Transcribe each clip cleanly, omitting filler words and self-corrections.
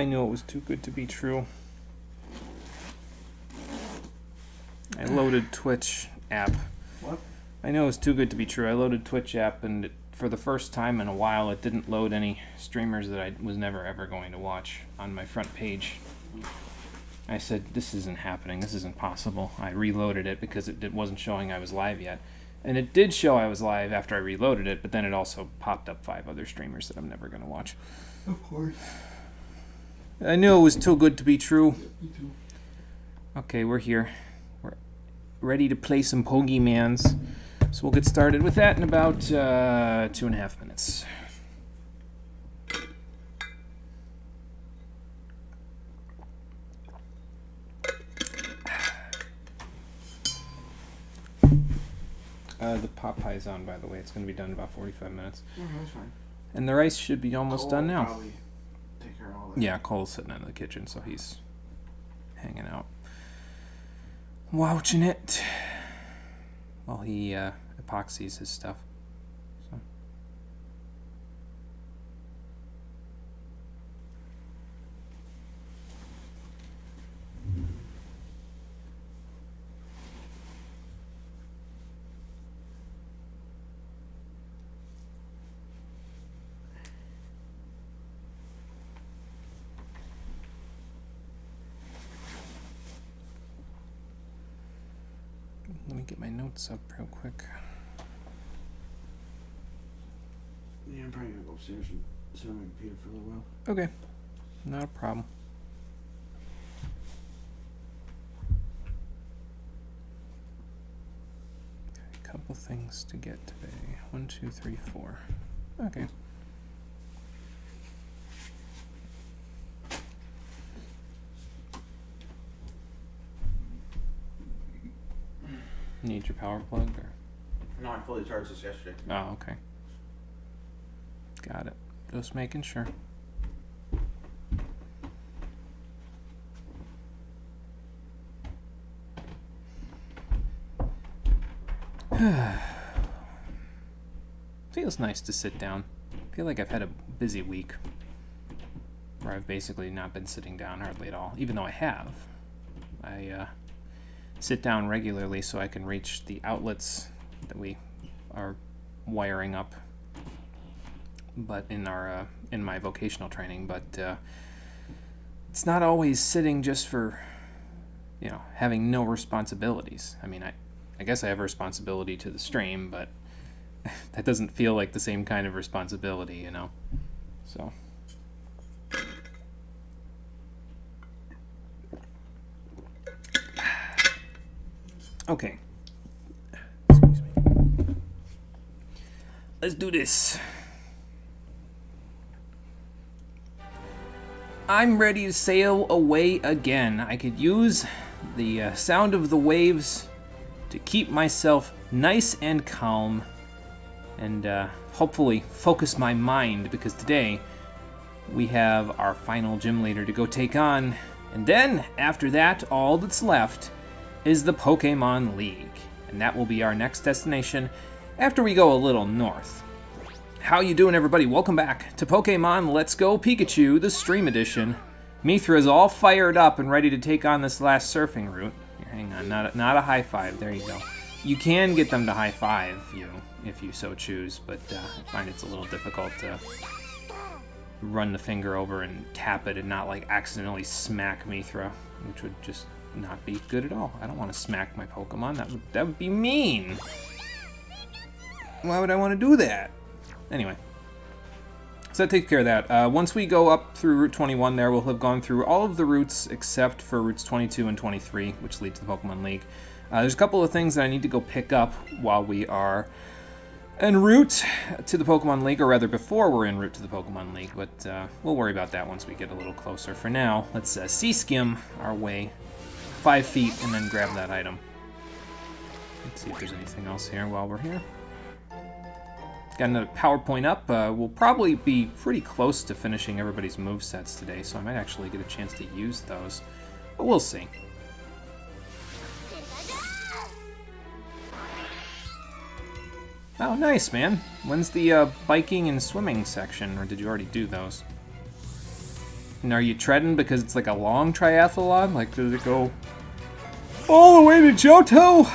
I knew it was too good to be true. I loaded Twitch app. What? I know it was too good to be true. I loaded Twitch app, and for the first time in a while, it didn't load any streamers that I was never ever going to watch on my front page. I said, this isn't happening. This isn't possible. I reloaded it because it wasn't showing I was live yet. And it did show I was live after I reloaded it, but then it also popped up 5 other streamers that I'm never going to watch. Of course. I knew it was too good to be true. Me too. Okay, we're here. We're ready to play some Pokemans. So we'll get started with that in about 2.5 minutes. The pot pie's on, by the way. It's going to be done in about 45 minutes. That's fine. And the rice should be almost done now. Probably take care of all that. Yeah, Cole's sitting in the kitchen, so he's hanging out. Watching it while he epoxies his stuff. So. Let me get my notes up real quick. Yeah, I'm probably gonna go upstairs and sit on my computer for a little while. Okay, not a problem. A couple things to get today. 1, 2, 3, 4. Okay. Need your power plug or? No, I fully charged this yesterday. Oh, okay. Got it. Just making sure. Feels nice to sit down. I feel like I've had a busy week where I've basically not been sitting down hardly at all, even though I have. I sit down regularly so I can reach the outlets that we are wiring up, but in my vocational training. But it's not always sitting just for, having no responsibilities. I mean, I guess I have a responsibility to the stream, but that doesn't feel like the same kind of responsibility, So. Okay. Excuse me. Let's do this. I'm ready to sail away again. I could use the sound of the waves to keep myself nice and calm and hopefully focus my mind, because today we have our final gym leader to go take on, and then after that, all that's left is the Pokemon League, and that will be our next destination after we go a little north. How you doing, everybody? Welcome back to Pokemon Let's Go Pikachu, the Stream Edition. Mithra's all fired up and ready to take on this last surfing route. Here, hang on, not a high five. There you go. You can get them to high five you if you so choose, but I find it's a little difficult to run the finger over and tap it and not like accidentally smack Mithra, which would just not be good at all. I don't want to smack my Pokemon. That would be mean. Why would I want to do that? Anyway, so that takes care of that. Once we go up through Route 21 there, we'll have gone through all of the routes except for routes 22 and 23, which lead to the Pokemon League. There's a couple of things that I need to go pick up while we are en route to the Pokemon League, or rather before we're en route to the Pokemon League, but we'll worry about that once we get a little closer. For now, let's sea skim our way 5 feet and then grab that item. Let's see if there's anything else here while we're here. Got another PowerPoint up. We'll probably be pretty close to finishing everybody's movesets today, so I might actually get a chance to use those, but we'll see. Oh, nice, man. When's the biking and swimming section, or did you already do those? And are you treading because it's like a long triathlon? Like, does it go all the way to Johto?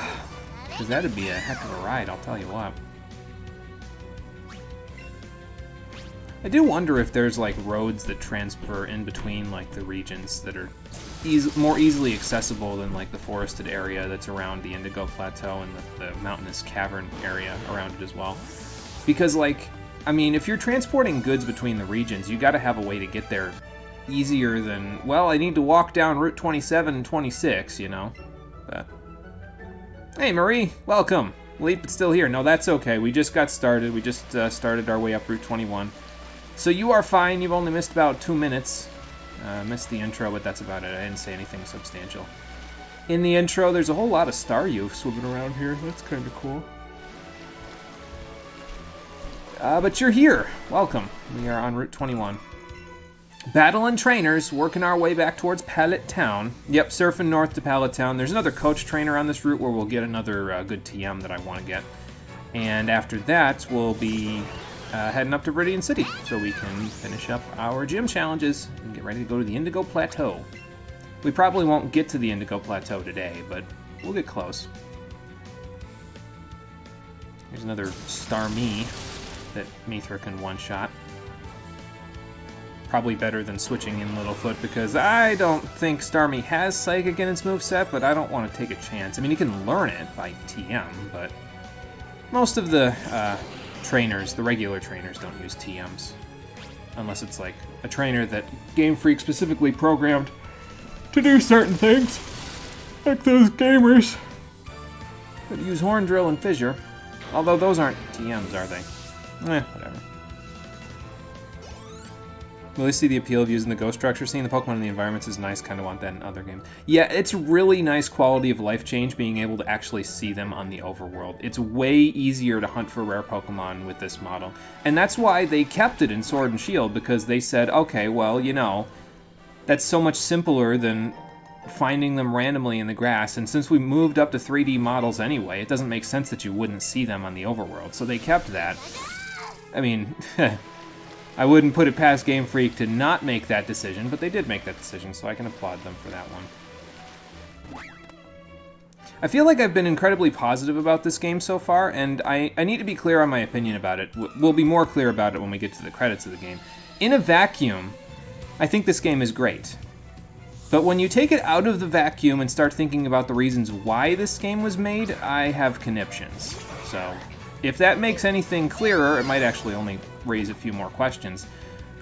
Because that'd be a heck of a ride, I'll tell you what. I do wonder if there's like roads that transfer in between like the regions that are more easily accessible than like the forested area that's around the Indigo Plateau and the mountainous cavern area around it as well. Because like, I mean, if you're transporting goods between the regions, you gotta have a way to get there easier than, well, I need to walk down Route 27 and 26, you know? But, hey Marie, welcome. Late but still here. No, that's okay. We just got started. We just started our way up Route 21. So you are fine. You've only missed about 2 minutes. Missed the intro, but that's about it. I didn't say anything substantial. In the intro, there's a whole lot of Staryu swimming around here. That's kind of cool. But you're here. Welcome. We are on Route 21. Battling trainers, working our way back towards Pallet Town. Yep, surfing north to Pallet Town. There's another coach trainer on this route where we'll get another good TM that I want to get. And after that, we'll be heading up to Viridian City so we can finish up our gym challenges and get ready to go to the Indigo Plateau. We probably won't get to the Indigo Plateau today, but we'll get close. Here's another Starmie that Mithra can one-shot. Probably better than switching in Littlefoot because I don't think Starmie has Psychic in its moveset, but I don't want to take a chance. I mean, you can learn it by TM, but most of the trainers, the regular trainers, don't use TMs. Unless it's like a trainer that Game Freak specifically programmed to do certain things. Like those gamers that use Horn Drill and Fissure. Although those aren't TMs, are they? Whatever. Really see the appeal of using the ghost structure. Seeing the Pokemon in the environments is nice. Kind of want that in other games. Yeah, it's really nice quality of life change being able to actually see them on the overworld. It's way easier to hunt for rare Pokemon with this model. And that's why they kept it in Sword and Shield, because they said, okay, well, you know, that's so much simpler than finding them randomly in the grass. And since we moved up to 3D models anyway, it doesn't make sense that you wouldn't see them on the overworld. So they kept that. I mean... I wouldn't put it past Game Freak to not make that decision, but they did make that decision, so I can applaud them for that one. I feel like I've been incredibly positive about this game so far, and I need to be clear on my opinion about it. We'll be more clear about it when we get to the credits of the game. In a vacuum, I think this game is great. But when you take it out of the vacuum and start thinking about the reasons why this game was made, I have conniptions. So... if that makes anything clearer, it might actually only raise a few more questions.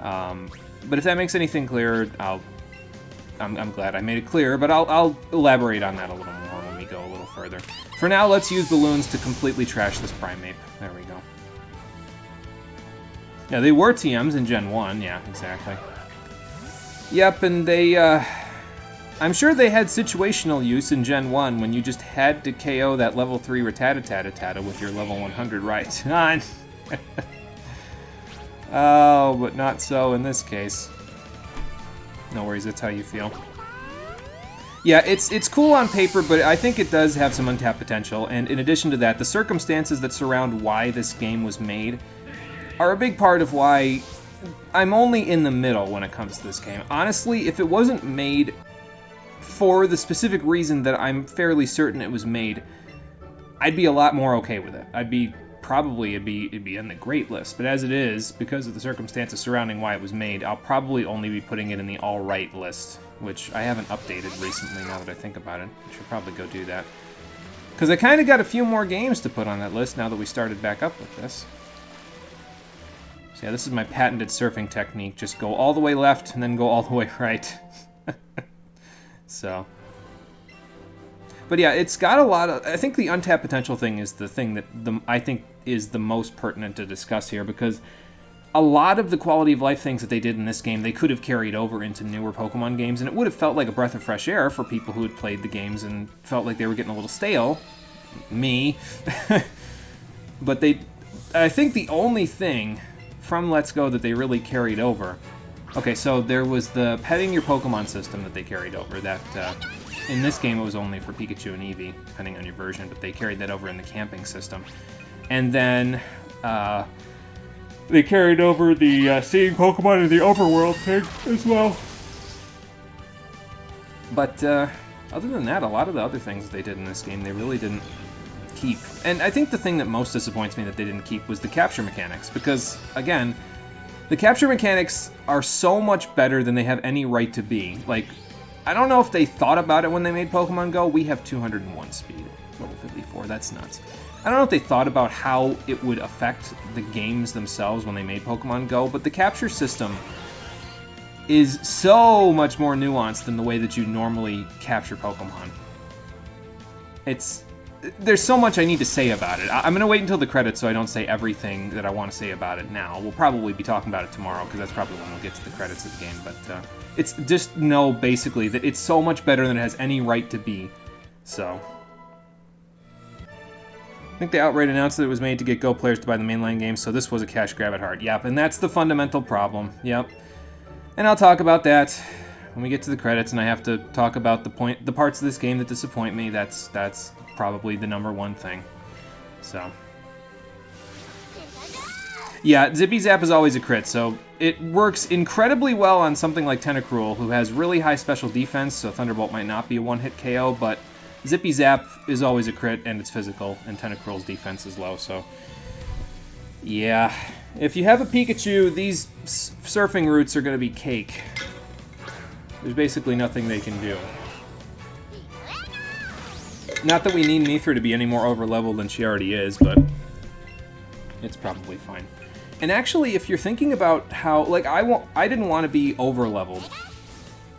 But if that makes anything clearer, I'm glad I made it clear, but I'll elaborate on that a little more when we go a little further. For now, let's use balloons to completely trash this Primeape. There we go. Yeah, they were TMs in Gen 1. Yeah, exactly. Yep, and they, I'm sure they had situational use in Gen 1 when you just had to KO that level 3 Rattata with your level 100 right on. Oh, but not so in this case. No worries, that's how you feel. Yeah, it's cool on paper, but I think it does have some untapped potential, and in addition to that, the circumstances that surround why this game was made are a big part of why I'm only in the middle when it comes to this game. Honestly, if it wasn't made for the specific reason that I'm fairly certain it was made, I'd be a lot more okay with it. It'd be in the great list, but as it is, because of the circumstances surrounding why it was made, I'll probably only be putting it in the alright list, which I haven't updated recently now that I think about it. I should probably go do that. Because I kind of got a few more games to put on that list now that we started back up with this. So yeah, this is my patented surfing technique. Just go all the way left and then go all the way right. So, but yeah, it's got a lot of... I think the untapped potential thing is the thing that I think is the most pertinent to discuss here, because a lot of the quality of life things that they did in this game, they could have carried over into newer Pokemon games, and it would have felt like a breath of fresh air for people who had played the games and felt like they were getting a little stale. Me. But I think the only thing from Let's Go that they really carried over... Okay, so there was the petting your Pokemon system that they carried over. That in this game it was only for Pikachu and Eevee, depending on your version, but they carried that over in the camping system. And then they carried over the seeing Pokemon in the overworld thing as well. But other than that, a lot of the other things they did in this game, they really didn't keep. And I think the thing that most disappoints me that they didn't keep was the capture mechanics. Because, again, the capture mechanics are so much better than they have any right to be. Like, I don't know if they thought about it when they made Pokemon Go. We have 201 speed, level 54. That's nuts. I don't know if they thought about how it would affect the games themselves when they made Pokemon Go, but the capture system is so much more nuanced than the way that you normally capture Pokemon. There's so much I need to say about it. I'm going to wait until the credits so I don't say everything that I want to say about it now. We'll probably be talking about it tomorrow, because that's probably when we'll get to the credits of the game, but it's just know, basically, that it's so much better than it has any right to be. So I think they outright announced that it was made to get Go players to buy the mainline game, so this was a cash grab at heart. Yep, and that's the fundamental problem. Yep. And I'll talk about that when we get to the credits, and I have to talk about the parts of this game that disappoint me. That's probably the number one thing. So yeah, Zippy Zap is always a crit, so it works incredibly well on something like Tentacruel, who has really high special defense, so Thunderbolt might not be a one-hit KO, but Zippy Zap is always a crit, and it's physical, and Tentacruel's defense is low, so yeah. If you have a Pikachu, these surfing routes are going to be cake. There's basically nothing they can do. Not that we need Mithra to be any more over-leveled than she already is, but it's probably fine. And actually, if you're thinking about how, like, I didn't want to be over-leveled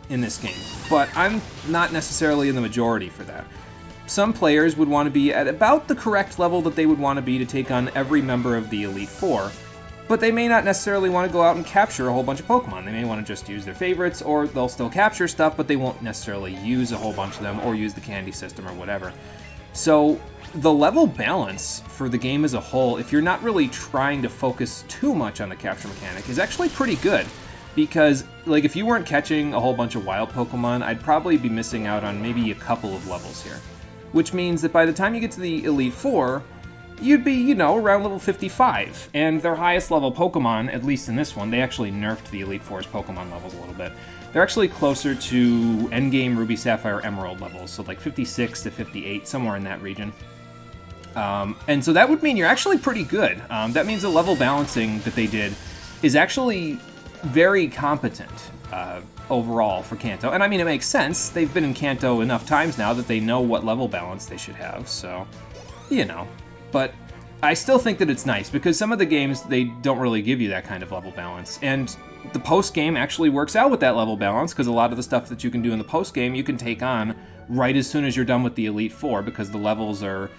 in this game, but I'm not necessarily in the majority for that. Some players would want to be at about the correct level that they would want to be to take on every member of the Elite Four, but they may not necessarily want to go out and capture a whole bunch of Pokemon. They may want to just use their favorites, or they'll still capture stuff, but they won't necessarily use a whole bunch of them, or use the candy system, or whatever. So the level balance for the game as a whole, if you're not really trying to focus too much on the capture mechanic, is actually pretty good. Because, like, if you weren't catching a whole bunch of wild Pokemon, I'd probably be missing out on maybe a couple of levels here. Which means that by the time you get to the Elite Four, you'd be, you know, around level 55. And their highest level Pokemon, at least in this one, they actually nerfed the Elite Four's Pokemon levels a little bit. They're actually closer to endgame Ruby, Sapphire, Emerald levels, so like 56 to 58, somewhere in that region. And so that would mean you're actually pretty good. That means the level balancing that they did is actually very competent overall for Kanto. And I mean, it makes sense. They've been in Kanto enough times now that they know what level balance they should have, so, you know. But I still think that it's nice, because some of the games, they don't really give you that kind of level balance. And the post-game actually works out with that level balance, because a lot of the stuff that you can do in the post-game, you can take on right as soon as you're done with the Elite Four, because the levels are,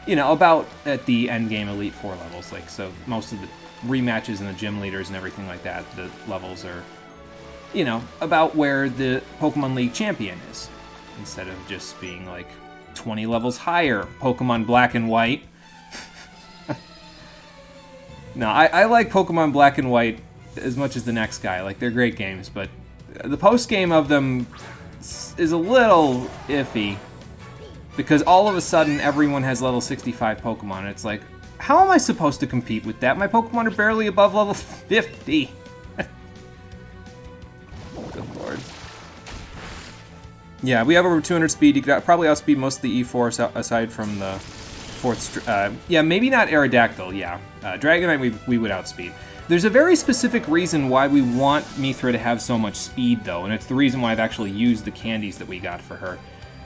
you know, about at the end-game Elite Four levels. Like, so most of the rematches and the gym leaders and everything like that, the levels are, you know, about where the Pokemon League champion is, instead of just being like 20 levels higher. Pokemon Black and White. No, I like Pokemon Black and White as much as the next guy. Like, they're great games, but the post-game of them is a little iffy, because all of a sudden everyone has level 65 Pokemon, and it's like, how am I supposed to compete with that? My Pokemon are barely above level 50. Good lord. Yeah, we have over 200 speed. You could probably outspeed most of the E4 aside from the fourth... yeah, maybe not Aerodactyl, yeah. Dragonite we would outspeed. There's a very specific reason why we want Mithra to have so much speed, though, and it's the reason why I've actually used the candies that we got for her.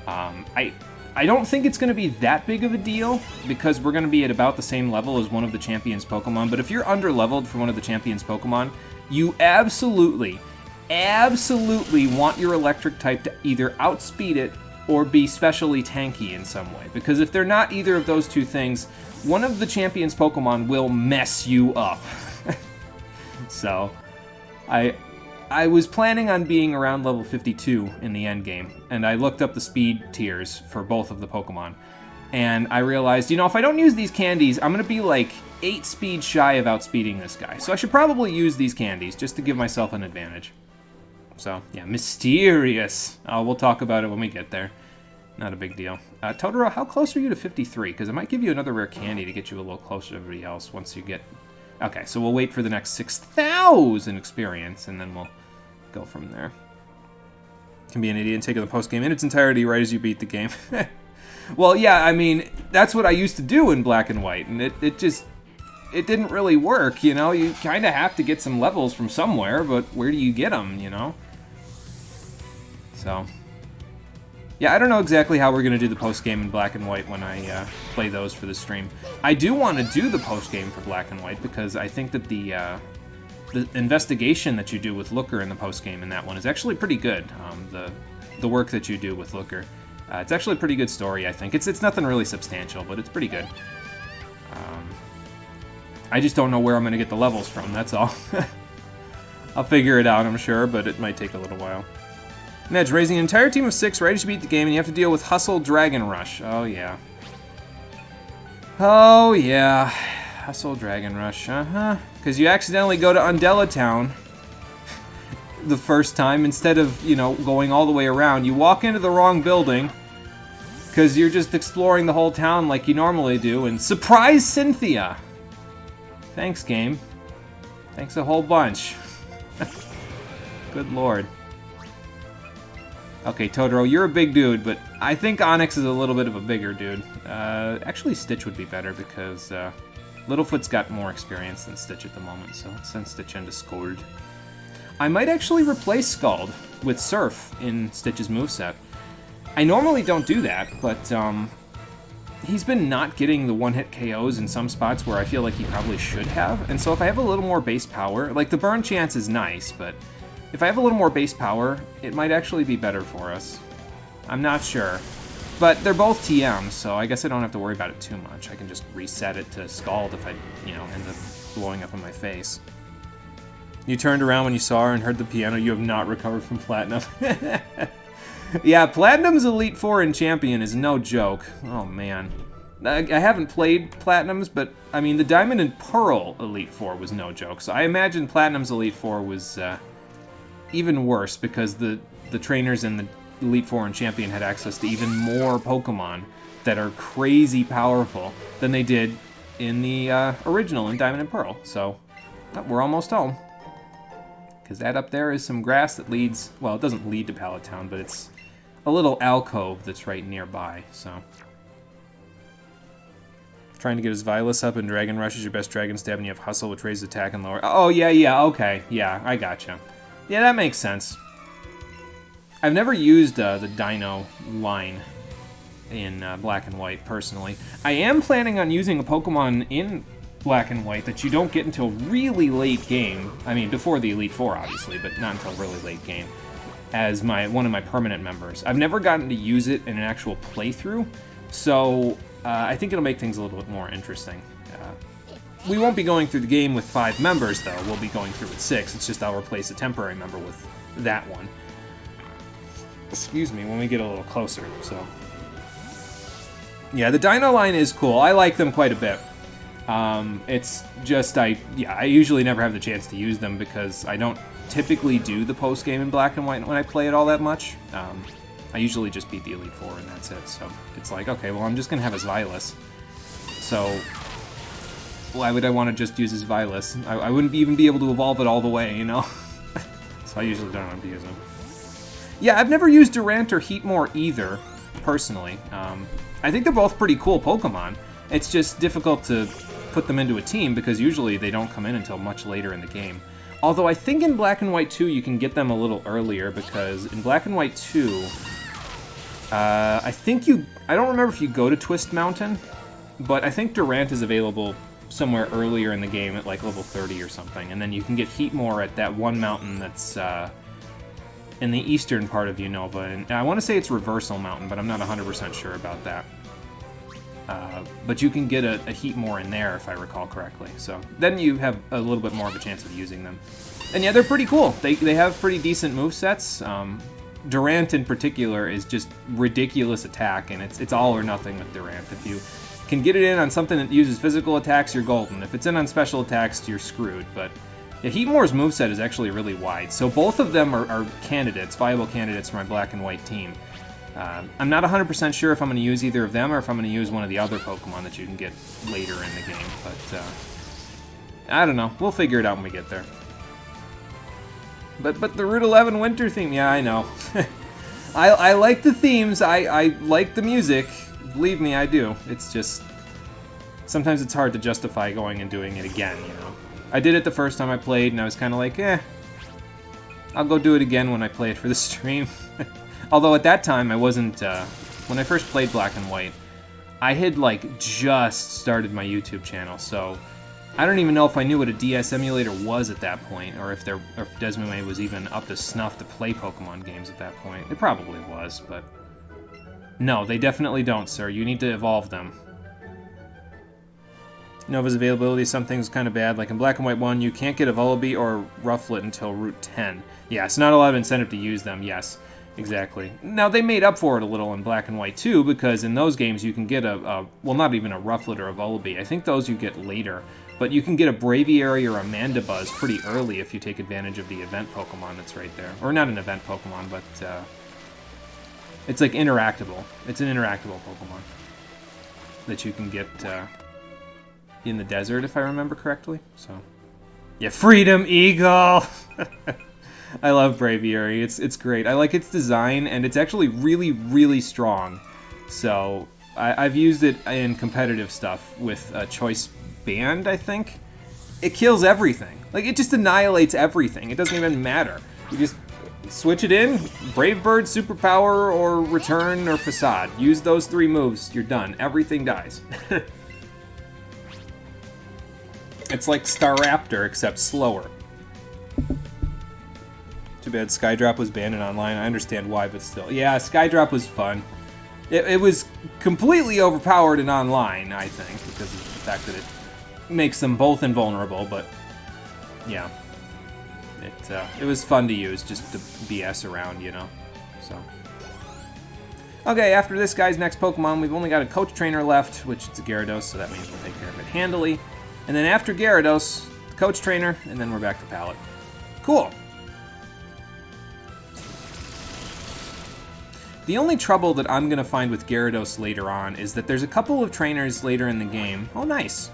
I don't think it's going to be that big of a deal, because we're going to be at about the same level as one of the champion's Pokemon, but if you're under-leveled for one of the champion's Pokemon, you absolutely want your electric type to either outspeed it or be specially tanky in some way, because if they're not either of those two things, one of the champion's Pokemon will mess you up. So, I was planning on being around level 52 in the end game, and I looked up the speed tiers for both of the Pokemon, and I realized, you know, if I don't use these candies, I'm going to be like 8 speed shy of outspeeding this guy. So I should probably use these candies just to give myself an advantage. So, yeah, mysterious. We'll talk about it when we get there. Not a big deal. Totoro, how close are you to 53? Because it might give you another rare candy to get you a little closer to everybody else once you get... Okay, so we'll wait for the next 6,000 experience, and then we'll go from there. Can be an idiot and take the post-game in its entirety right as you beat the game. Well, yeah, I mean, that's what I used to do in Black and White, and it didn't really work, you know? You kind of have to get some levels from somewhere, but where do you get them, you know? So, yeah, I don't know exactly how we're going to do the post-game in Black and White when I play those for the stream. I do want to do the post-game for Black and White because I think that the investigation that you do with Looker in the post-game in that one is actually pretty good. The work that you do with Looker. It's actually a pretty good story, I think. It's nothing really substantial, but it's pretty good. I just don't know where I'm going to get the levels from, that's all. I'll figure it out, I'm sure, but it might take a little while. Nedge, raising an entire team of 6 right as you beat the game, and you have to deal with Hustle Dragon Rush. Oh, yeah. Oh, yeah. Hustle Dragon Rush, because you accidentally go to Undella Town the first time instead of, you know, going all the way around. You walk into the wrong building because you're just exploring the whole town like you normally do, and surprise Cynthia! Thanks, game. Thanks a whole bunch. Good lord. Okay, Totoro, you're a big dude, but I think Onyx is a little bit of a bigger dude. Actually, Stitch would be better because Littlefoot's got more experience than Stitch at the moment, so let's send Stitch into Scold. I might actually replace Scald with Surf in Stitch's moveset. I normally don't do that, but he's been not getting the one-hit KOs in some spots where I feel like he probably should have, and so if I have a little more base power, like the burn chance is nice, but if I have a little more base power, it might actually be better for us. I'm not sure. But they're both TMs, so I guess I don't have to worry about it too much. I can just reset it to Scald if I, you know, end up blowing up in my face. You turned around when you saw her and heard the piano. You have not recovered from Platinum. Yeah, Platinum's Elite Four in Champion is no joke. Oh, man. I haven't played Platinum's, but, I mean, the Diamond and Pearl Elite Four was no joke. So I imagine Platinum's Elite Four was even worse because the trainers in the Elite Four and Champion had access to even more Pokemon that are crazy powerful than they did in the original in Diamond and Pearl. So, we're almost home. Because that up there is some grass that leads, well, it doesn't lead to Pallet Town, but it's a little alcove that's right nearby, so. Trying to get his Vilas up and Dragon Rush is your best Dragon Stab, and you have Hustle, which raises attack and lower. Oh, yeah, okay. Yeah, I gotcha. Yeah, that makes sense. I've never used the Dino line in Black and White, personally. I am planning on using a Pokemon in Black and White that you don't get until really late game. I mean, before the Elite Four, obviously, but not until really late game, as one of my permanent members. I've never gotten to use it in an actual playthrough, so I think it'll make things a little bit more interesting. We won't be going through the game with 5 members, though. We'll be going through with 6. It's just I'll replace a temporary member with that one. Excuse me, when we get a little closer, so. Yeah, the Dino line is cool. I like them quite a bit. It's just, I usually never have the chance to use them because I don't typically do the post-game in Black and White when I play it all that much. I usually just beat the Elite Four and that's it, so it's like, okay, well, I'm just gonna have his Vilas. So, why would I want to just use his Vilas? I wouldn't even be able to evolve it all the way, you know? So I usually don't have to use him. Yeah, I've never used Durant or Heatmore either, personally. I think they're both pretty cool Pokemon. It's just difficult to put them into a team because usually they don't come in until much later in the game. Although I think in Black and White 2 you can get them a little earlier because in Black and White 2, I don't remember if you go to Twist Mountain, but I think Durant is available somewhere earlier in the game at like level 30 or something, and then you can get Heatmore at that one mountain that's in the eastern part of Unova, and I want to say it's Reversal Mountain, but I'm not 100% sure about that. But you can get a Heatmore in there, if I recall correctly. So then you have a little bit more of a chance of using them. And yeah, they're pretty cool. They have pretty decent movesets. Durant in particular is just ridiculous attack, and it's all or nothing with Durant. If you can get it in on something that uses physical attacks, you're golden. If it's in on special attacks, you're screwed. But yeah, Heatmore's moveset is actually really wide, so both of them are candidates, viable candidates for my Black and White team. I'm not 100% sure if I'm going to use either of them or if I'm going to use one of the other Pokemon that you can get later in the game, but I don't know. We'll figure it out when we get there. But the Route 11 winter theme, yeah, I know. I like the themes. I like the music. Believe me, I do. It's just sometimes it's hard to justify going and doing it again, you know. I did it the first time I played, and I was kind of like, I'll go do it again when I play it for the stream. Although at that time, I wasn't, when I first played Black and White, I had, like, just started my YouTube channel, so I don't even know if I knew what a DS emulator was at that point, or if Desmond was even up to snuff to play Pokemon games at that point. It probably was, but no, they definitely don't, sir. You need to evolve them. Nova's availability, some things kind of bad. Like in Black and White 1, you can't get a Vullaby or Rufflet until Route 10. Yeah, it's not a lot of incentive to use them, yes. Exactly. Now, they made up for it a little in Black and White 2, because in those games you can get well, not even a Rufflet or a Vullaby. I think those you get later. But you can get a Braviary or a Mandibuzz pretty early if you take advantage of the event Pokemon that's right there. Or not an event Pokemon, but it's like interactable. It's an interactable Pokemon that you can get in the desert, if I remember correctly. So, yeah, Freedom Eagle! I love Braviary. It's great. I like its design, and it's actually really, really strong. So, I've used it in competitive stuff with Choice Band, I think. It kills everything. Like, it just annihilates everything. It doesn't even matter. You just switch it in, Brave Bird, Superpower, or Return, or Facade. Use those 3 moves, you're done. Everything dies. It's like Staraptor, except slower. Too bad Skydrop was banned in online. I understand why, but still. Yeah, Skydrop was fun. It was completely overpowered in online, I think, because of the fact that it makes them both invulnerable, but yeah. It was fun to use, just to BS around, you know, so. Okay, after this guy's next Pokemon, we've only got a Coach Trainer left, which is a Gyarados, so that means we'll take care of it handily. And then after Gyarados, Coach Trainer, and then we're back to Pallet. Cool. The only trouble that I'm going to find with Gyarados later on is that there's a couple of trainers later in the game. Oh, nice.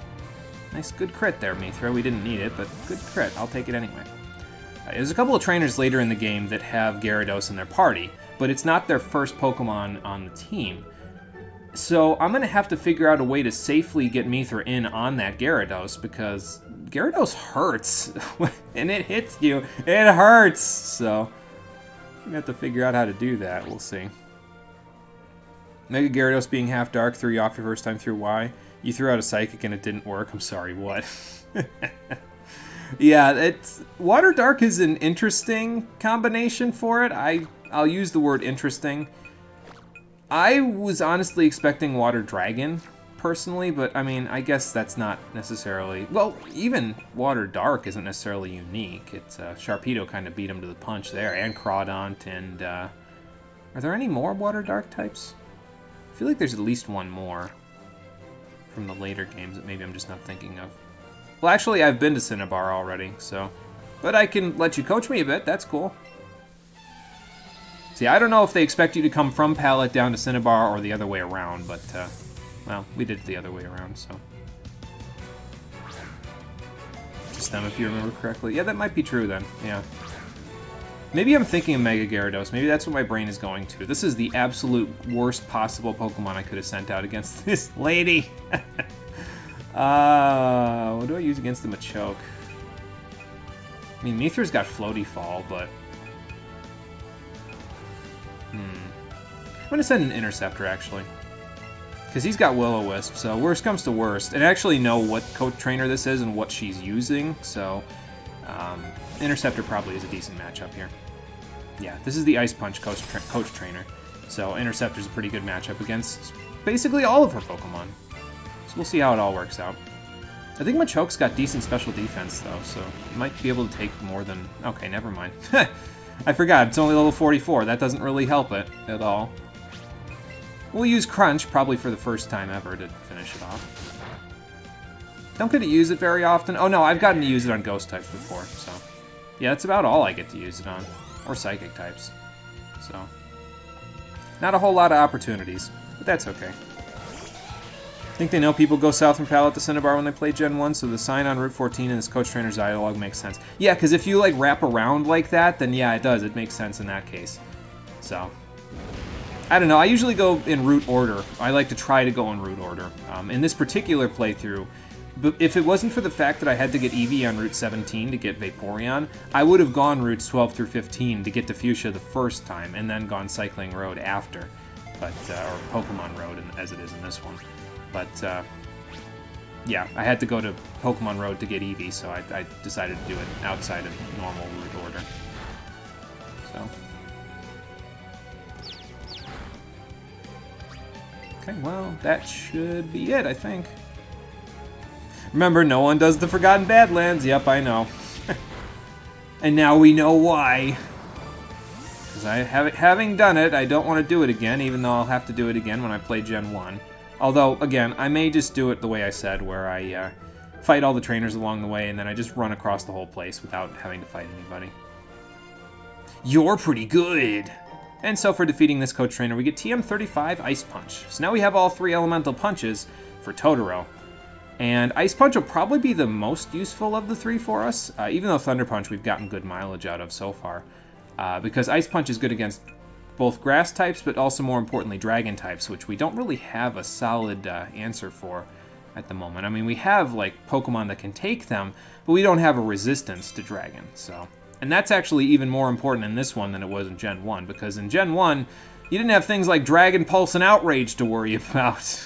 Nice, good crit there, Mithra. We didn't need it, but good crit. I'll take it anyway. There's a couple of trainers later in the game that have Gyarados in their party, but it's not their first Pokemon on the team. So I'm going to have to figure out a way to safely get Mithra in on that Gyarados, because Gyarados hurts. And it hits you. It hurts! So I'm going to have to figure out how to do that. We'll see. Mega Gyarados being half dark threw you off your first time through. Why? You threw out a Psychic and it didn't work. I'm sorry, what? Yeah, Water Dark is an interesting combination for it. I'll use the word interesting. I was honestly expecting Water Dragon, personally, but I mean, I guess that's not necessarily... Well, even Water Dark isn't necessarily unique. It's Sharpedo kind of beat him to the punch there, and Crawdont, and... Are there any more Water Dark types? I feel like there's at least one more from the later games that maybe I'm just not thinking of. Well, actually, I've been to Cinnabar already, so... But I can let you coach me a bit, that's cool. See, I don't know if they expect you to come from Pallet down to Cinnabar or the other way around, but, well, we did it the other way around, so... Just them, if you remember correctly. Yeah, that might be true, then, yeah. Maybe I'm thinking of Mega Gyarados. Maybe that's what my brain is going to. This is the absolute worst possible Pokemon I could have sent out against this lady. What do I use against the Machoke? I mean, Mithra's got Floaty Fall, but... I'm going to send an Interceptor, actually. Because he's got Will-O-Wisp, so worst comes to worst. And I actually know what Coach Trainer this is and what she's using, so... Interceptor probably is a decent matchup here. Yeah, this is the Ice Punch Coach Trainer. So Interceptor's a pretty good matchup against basically all of her Pokemon. So we'll see how it all works out. I think Machoke's got decent special defense, though, so it might be able to take more than... Okay, never mind. I forgot, it's only level 44. That doesn't really help it at all. We'll use Crunch, probably for the first time ever, to finish it off. Don't get to use it very often. Oh no, I've gotten to use it on Ghost types before, so... Yeah, that's about all I get to use it on. Or Psychic types. So... Not a whole lot of opportunities, but that's okay. I think they know people go south from Pallet to Cinnabar when they play Gen 1, so the sign on Route 14 in this Coach Trainer's dialogue makes sense. Yeah, because if you, like, wrap around like that, then yeah, it does. It makes sense in that case. So, I don't know, I usually go in route order. I like to try to go in route order. In this particular playthrough, but if it wasn't for the fact that I had to get Eevee on Route 17 to get Vaporeon, I would have gone routes 12 through 15 to get to Fuchsia the first time, and then gone Cycling Road after, but or Pokemon Road as it is in this one. But yeah, I had to go to Pokemon Road to get Eevee, so I decided to do it outside of normal route order. So. Okay, well, that should be it, I think. Remember, no one does the Forgotten Badlands. Yep, I know. And now we know why. Because having done it, I don't want to do it again, even though I'll have to do it again when I play Gen 1. Although, again, I may just do it the way I said, where I fight all the trainers along the way, and then I just run across the whole place without having to fight anybody. You're pretty good! And so for defeating this coach trainer, we get TM35 Ice Punch. So now we have all 3 elemental punches for Totoro. And Ice Punch will probably be the most useful of the 3 for us, even though Thunder Punch we've gotten good mileage out of so far. Because Ice Punch is good against both grass types, but also more importantly dragon types, which we don't really have a solid answer for at the moment. I mean, we have like Pokemon that can take them, but we don't have a resistance to dragon. So, and that's actually even more important in this one than it was in Gen 1, because in Gen 1, you didn't have things like Dragon Pulse and Outrage to worry about.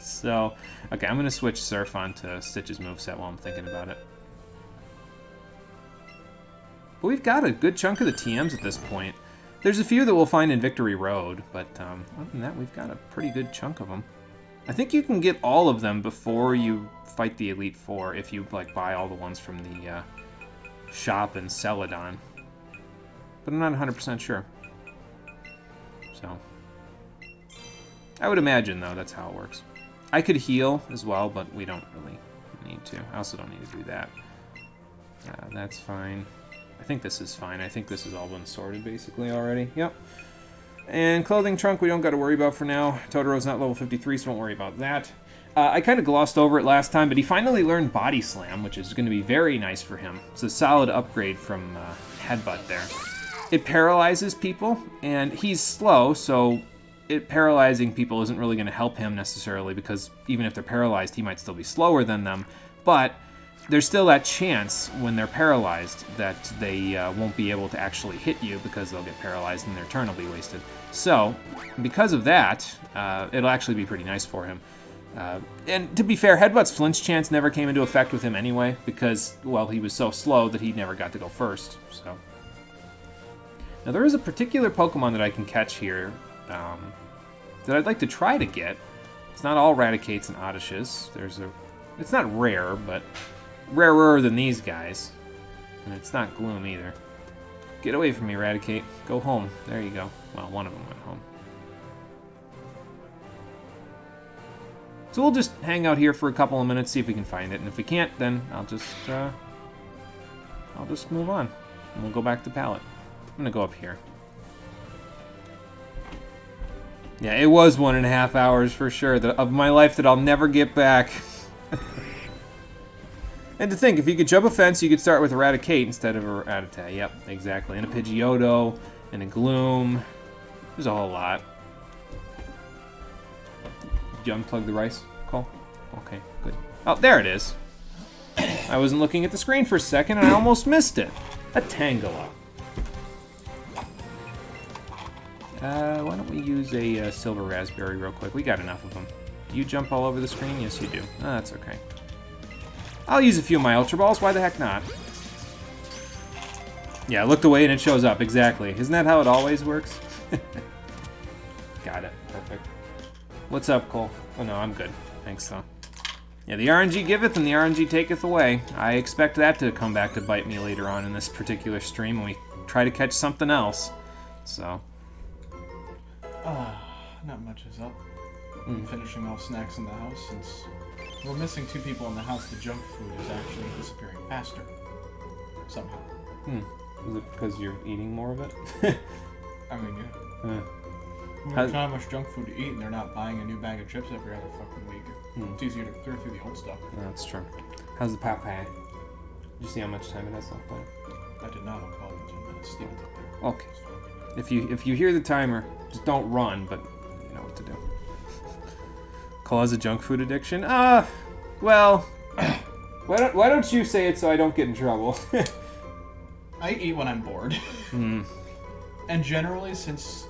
So, okay, I'm going to switch Surf onto Stitch's moveset while I'm thinking about it. But we've got a good chunk of the TMs at this point. There's a few that we'll find in Victory Road, but other than that, we've got a pretty good chunk of them. I think you can get all of them before you fight the Elite Four if you like buy all the ones from the shop in Celadon. But I'm not 100% sure. So, I would imagine, though, that's how it works. I could heal as well, but we don't really need to. I also don't need to do that. That's fine. I think this is fine. I think this has all been sorted, basically, already. Yep. And Clothing Trunk we don't got to worry about for now. Totoro's not level 53, so don't worry about that. I kind of glossed over it last time, but he finally learned Body Slam, which is going to be very nice for him. It's a solid upgrade from Headbutt there. It paralyzes people, and he's slow, so paralyzing people isn't really going to help him necessarily, because even if they're paralyzed, he might still be slower than them. But there's still that chance when they're paralyzed that they won't be able to actually hit you because they'll get paralyzed and their turn will be wasted. So, because of that, it'll actually be pretty nice for him. And to be fair, Headbutt's flinch chance never came into effect with him anyway, because, well, he was so slow that he never got to go first. So, now there is a particular Pokemon that I can catch here that I'd like to try to get. It's not all Raticates and Oddishes. It's not rare, but rarer than these guys. And it's not Gloom either. Get away from me, Raticate. Go home. There you go. Well, one of them went home. So we'll just hang out here for a couple of minutes, see if we can find it. And if we can't, then I'll just move on. And we'll go back to Pallet. I'm going to go up here. Yeah, it was 1.5 hours for sure of my life that I'll never get back. And to think, if you could jump a fence, you could start with a Raticate instead of a Rattata. Yep, exactly. And a Pidgeotto, and a Gloom. There's a whole lot. Did you unplug the rice, Cole? Okay, good. Oh, there it is. I wasn't looking at the screen for a second, and I almost missed it. A Tangela. Why don't we use a Silver Raspberry real quick? We got enough of them. Do you jump all over the screen? Yes, you do. Oh, that's okay. I'll use a few of my Ultra Balls. Why the heck not? Yeah, I looked away and it shows up. Exactly. Isn't that how it always works? Got it. Perfect. What's up, Cole? Oh, no, I'm good. Thanks, though. Yeah, the RNG giveth and the RNG taketh away. I expect that to come back to bite me later on in this particular stream when we try to catch something else. So... not much is up. I'm finishing off snacks in the house. Since we're missing 2 people in the house, the junk food is actually disappearing faster. Somehow. Is it because you're eating more of it? I mean, yeah. We have not much junk food to eat, and they're not buying a new bag of chips every other fucking week. It's easier to clear through the old stuff. Yeah, that's true. How's the Popeye? Did you see how much time it has left on it? I did not. I'll call it in 10 minutes. Steven's up there. Okay. If you hear the timer, just don't run, but you know what to do. Cause a junk food addiction? Well, why don't you say it so I don't get in trouble? I eat when I'm bored. Hmm. And generally, since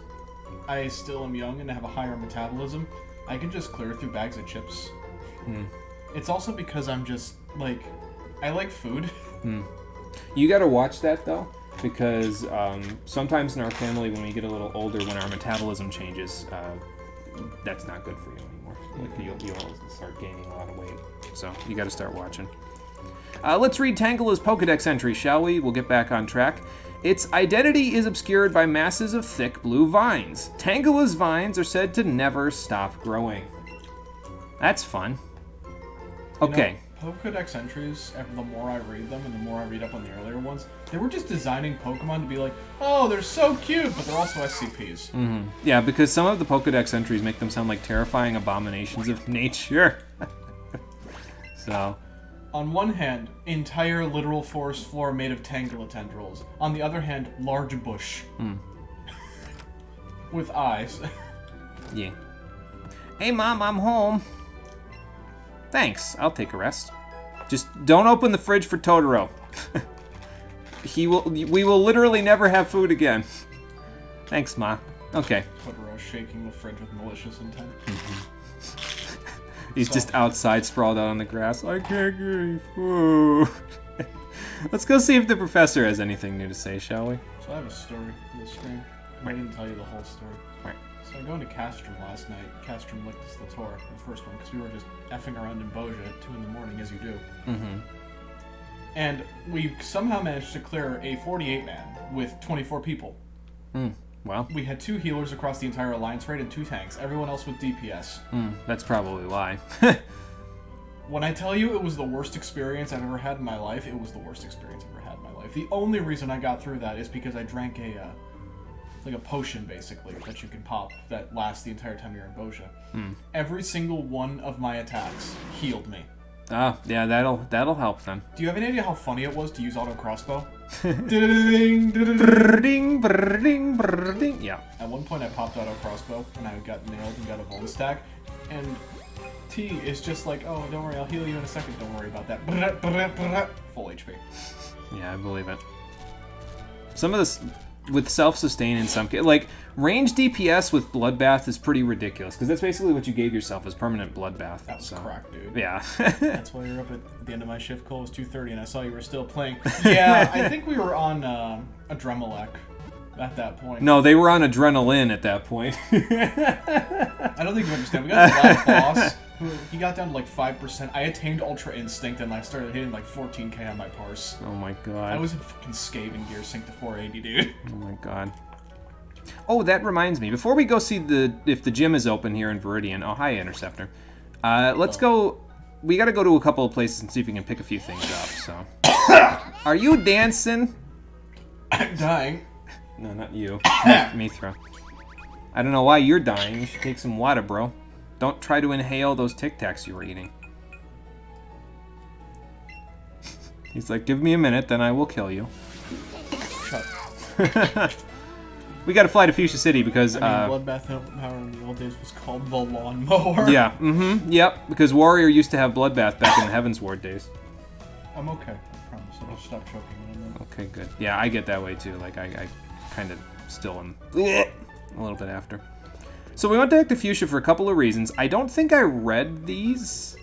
I still am young and have a higher metabolism, I can just clear through bags of chips. Hmm. It's also because I'm just, like, I like food. Hmm. You gotta watch that, though, because sometimes in our family, when we get a little older, when our metabolism changes, that's not good for you anymore. Like, you'll start gaining a lot of weight. So, you gotta start watching. Let's read Tangela's Pokedex entry, shall we? We'll get back on track. Its identity is obscured by masses of thick blue vines. Tangela's vines are said to never stop growing. That's fun. Okay. You know, Pokedex entries, the more I read them and the more I read up on the earlier ones, they were just designing Pokemon to be like, oh, they're so cute, but they're also SCPs. Mm-hmm. Yeah, because some of the Pokedex entries make them sound like terrifying abominations of nature. So... On one hand, entire literal forest floor made of Tangela tendrils. On the other hand, large bush. With eyes. Yeah. Hey, Mom, I'm home. Thanks, I'll take a rest. Just don't open the fridge for Totoro. We will literally never have food again. Thanks, Ma. Okay. Totoro shaking the fridge with malicious intent. He's just outside, sprawled out on the grass. I can't get any food. Let's go see if the professor has anything new to say, shall we? So I have a story for the stream. I didn't tell you the whole story. Right. So I go into Castrum last night. Castrum licked us the tour, the first one, because we were just effing around in Boja at 2 in the morning, as you do. Mm-hmm. And we somehow managed to clear a 48-man with 24 people. Well, we had 2 healers across the entire Alliance raid and 2 tanks. Everyone else with DPS. That's probably why. When I tell you it was the worst experience I've ever had in my life, it was the worst experience I've ever had in my life. The only reason I got through that is because I drank like a potion, basically, that you can pop that lasts the entire time you're in Boja. Every single one of my attacks healed me. Ah, yeah, that'll help then. Do you have any idea how funny it was to use auto crossbow? Ding, ding, ding. Yeah. At one point I popped auto crossbow and I got nailed and got a bone stack, and T is just like, oh, don't worry, I'll heal you in a second, don't worry about that. Full HP. Yeah, I believe it. Some of this, with self-sustain in some cases, like, range DPS with Bloodbath is pretty ridiculous, because that's basically what you gave yourself, as permanent Bloodbath. That was crack, dude. Yeah. That's why you're up at the end of my shift call. It was 2:30, and I saw you were still playing. Yeah, I think we were on Adremalec at that point. No, they were on Adrenaline at that point. I don't think you understand. We got the last boss. He got down to like 5%. I attained Ultra Instinct, and I started hitting like 14k on my parse. Oh my god. I was in fucking Skaven gear, sync to 480, dude. Oh my god. Oh, that reminds me. Before we go see if the gym is open here in Viridian. Oh, hi, Interceptor. Let's go. We gotta go to a couple of places and see if we can pick a few things up, so. Are you dancing? I'm dying. No, not you. Mithra. I don't know why you're dying. You should take some water, bro. Don't try to inhale those Tic Tacs you were eating. He's like, give me a minute, then I will kill you. Shut. We gotta fly to Fuchsia City because, Bloodbath Power in the old days was called the Lawnmower. Yeah, yep, because Warrior used to have Bloodbath back in the Heavens Ward days. I'm okay, I promise. I'll stop choking when I'm in. Okay, good. Yeah, I get that way too. Like, I kind of still am a little bit after. So we went back to Fuchsia for a couple of reasons. I don't think I read this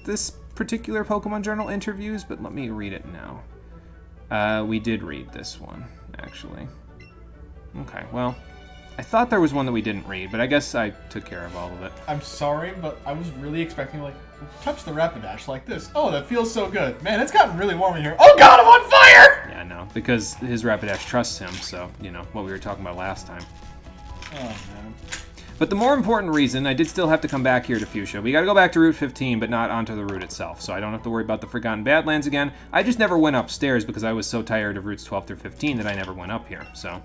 particular Pokemon Journal interviews, but let me read it now. We did read this one, actually. Okay, well, I thought there was one that we didn't read, but I guess I took care of all of it. I'm sorry, but I was really expecting, like, touch the Rapidash like this. Oh, that feels so good. Man, it's gotten really warm in here. Oh god, I'm on fire! Yeah, no, because his Rapidash trusts him, so, you know, what we were talking about last time. Oh, man. But the more important reason, I did still have to come back here to Fuchsia. We gotta go back to Route 15, but not onto the route itself, so I don't have to worry about the Forgotten Badlands again. I just never went upstairs because I was so tired of routes 12 through 15 that I never went up here, so.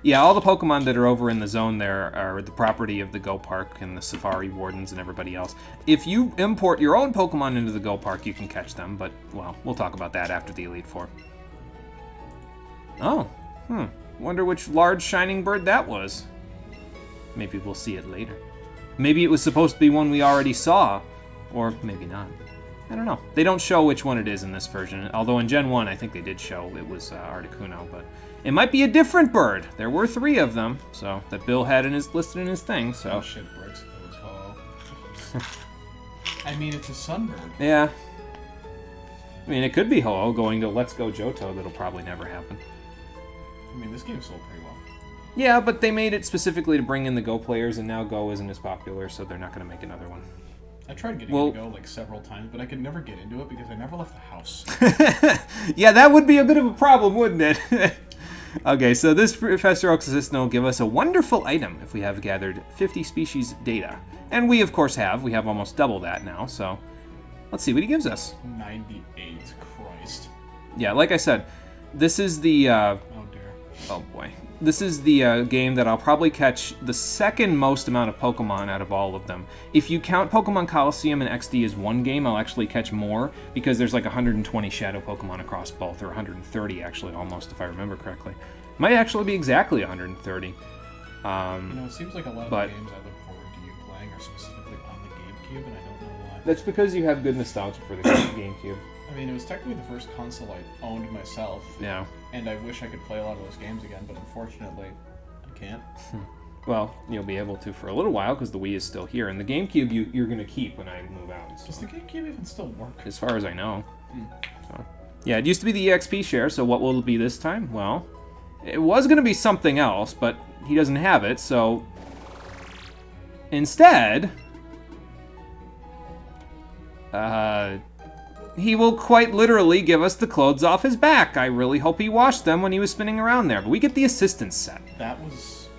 Yeah, all the Pokemon that are over in the zone there are the property of the Go Park and the Safari Wardens and everybody else. If you import your own Pokemon into the Go Park, you can catch them, but, well, we'll talk about that after the Elite Four. Oh, wonder which large shining bird that was. Maybe we'll see it later. Maybe it was supposed to be one we already saw, or maybe not. I don't know. They don't show which one it is in this version, although in Gen 1 I think they did show it was Articuno, but it might be a different bird. There were 3 of them, so that Bill had listed in his thing, so... Oh shit, breaks if it was Ho-Oh. I mean, it's a sunbird. Yeah. I mean, it could be Ho-Oh going to Let's Go Johto. That'll probably never happen. I mean, this game sold pretty well. Yeah, but they made it specifically to bring in the Go players, and now Go isn't as popular, so they're not going to make another one. I tried getting it to Go like several times, but I could never get into it because I never left the house. Yeah, that would be a bit of a problem, wouldn't it? Okay, so this Professor Oak's assistant will give us a wonderful item if we have gathered 50 species data. And we, of course, have. We have almost double that now, so let's see what he gives us. 98, Christ. Yeah, like I said, this is the... Oh, dear. Oh, boy. This is the game that I'll probably catch the second most amount of Pokemon out of all of them. If you count Pokemon Coliseum and XD as one game, I'll actually catch more, because there's like 120 Shadow Pokemon across both, or 130 actually, almost, if I remember correctly. Might actually be exactly 130. You know, it seems like a lot of the games I look forward to you playing are specifically on the GameCube, and I don't know why. That's because you have good nostalgia for the GameCube. I mean, it was technically the first console I owned myself. Yeah. And I wish I could play a lot of those games again, but unfortunately, I can't. Well, you'll be able to for a little while, because the Wii is still here. And the GameCube, you're going to keep when I move out. So. Does the GameCube even still work? As far as I know. So. Yeah, it used to be the EXP share, so what will it be this time? Well, it was going to be something else, but he doesn't have it, so... Instead... he will quite literally give us the clothes off his back. I really hope he washed them when he was spinning around there. But we get the assistance set. That was...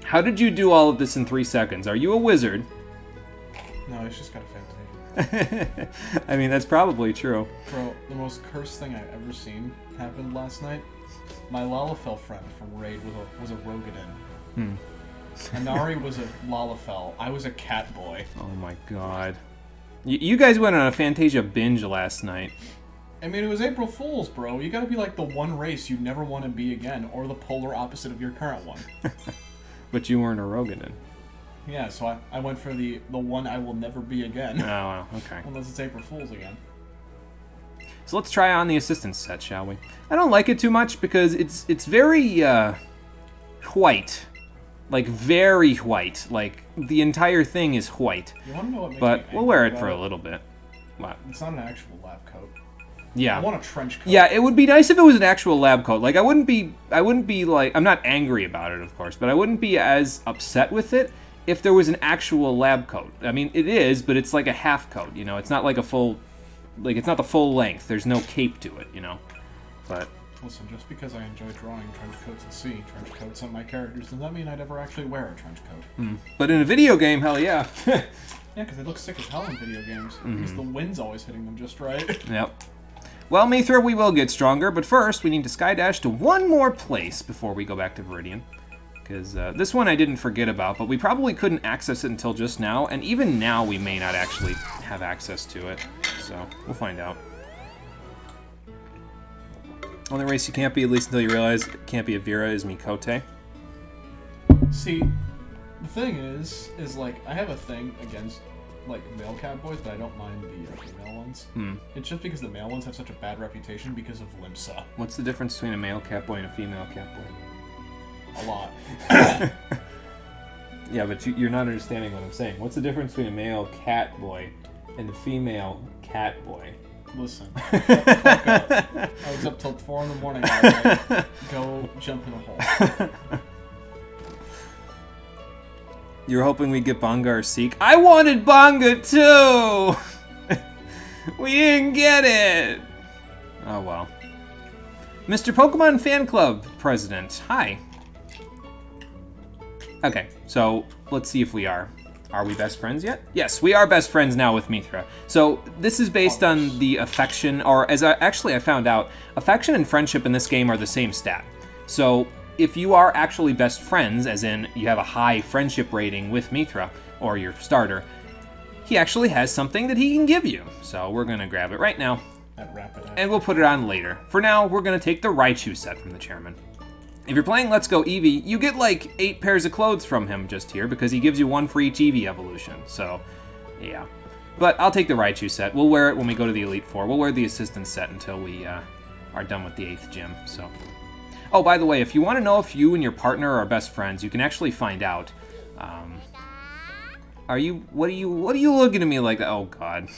How did you do all of this in 3 seconds? Are you a wizard? No, he's just got a fantasy. I mean, that's probably true. Bro, the most cursed thing I've ever seen happened last night. My Lalafell friend from Raid was a Rogadin. Anari was a Lalafell. I was a Catboy. Oh my god. You guys went on a Fantasia binge last night. I mean, it was April Fool's, bro. You gotta be like the one race you never want to be again, or the polar opposite of your current one. But you weren't a Rogadin. Yeah, so I went for the one I will never be again. Oh, well, okay. Unless it's April Fool's again. So let's try on the assistance set, shall we? I don't like it too much because it's very white. Like, very white. Like, the entire thing is white. You wanna know what makes But me we'll wear it angry for a about little bit. What? It's not an actual lab coat. Yeah. I want a trench coat. Yeah, it would be nice if it was an actual lab coat. Like, I wouldn't be like, I'm not angry about it, of course, but I wouldn't be as upset with it if there was an actual lab coat. I mean, it is, but it's like a half coat, you know? It's not like a full, like, it's not the full length. There's no cape to it, you know? But... Listen, just because I enjoy drawing trench coats and seeing trench coats on my characters does not mean I'd ever actually wear a trench coat. But in a video game, hell yeah. Yeah, because they look sick as hell in video games. Because the wind's always hitting them just right. Yep. Well, Mithra, we will get stronger, but first we need to skydash to one more place before we go back to Viridian. Because this one I didn't forget about, but we probably couldn't access it until just now, and even now we may not actually have access to it. So, we'll find out. Only race you can't be, at least until you realize it can't be a Vera, is Mikote. See, the thing is like, I have a thing against, like, male Catboys, but I don't mind the female ones. It's just because the male ones have such a bad reputation because of Limsa. What's the difference between a male Catboy and a female Catboy? A lot. Yeah, but you're not understanding what I'm saying. What's the difference between a male Catboy and a female Catboy? Listen, shut the fuck up. I was up till 4 in the morning last night. Go jump in a hole. You're hoping we get Bonga or Seek? I wanted Bonga too! We didn't get it! Oh well. Mr. Pokemon Fan Club President, hi. Okay, so let's see if we are. Are we best friends yet? Yes, we are best friends now with Mithra. So this is based on the affection, or as I found out, affection and friendship in this game are the same stat. So if you are actually best friends, as in you have a high friendship rating with Mithra, or your starter, he actually has something that he can give you. So we're gonna grab it right now. at Rapid Action. And we'll put it on later. For now, we're going to take the Raichu set from the chairman. If you're playing Let's Go Eevee, you get like 8 pairs of clothes from him just here because he gives you 1 for each Eevee evolution. So, yeah. But I'll take the Raichu set. We'll wear it when we go to the Elite Four. We'll wear the Assistant set until we are done with the 8th gym. So, oh, by the way, if you want to know if you and your partner are best friends, you can actually find out. What are you looking at me like that? Oh God.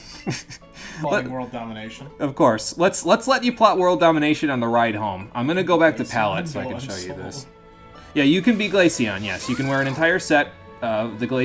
Plotting world domination. Of course. Let's let you plot world domination on the ride home. I'm gonna go back to Palette so I can show you this. Yeah, you can be Glaceon, yes. You can wear an entire set of the Glaceon